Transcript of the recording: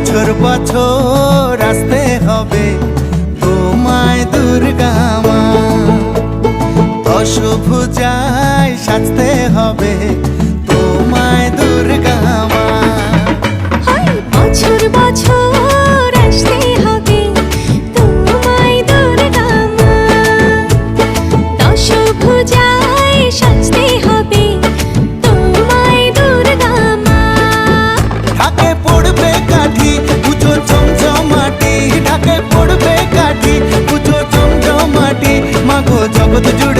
বছর বছর আসতে হবে তোমায় দুর্গা মা, দশভুজায় সাজতে হবে তোমায় দুর্গা মা। বছর বছর আসতে হবে তোমায় দুর্গা মা, দশভুজায় সাজতে হবে তোমায় দুর্গা মা। ঢাকে পড়বে কাঠি পুজো চমচমাটি, ঢাকে পড়বে কাঠি পুজো চমচমাটি, মাগো জগৎ জুড়ে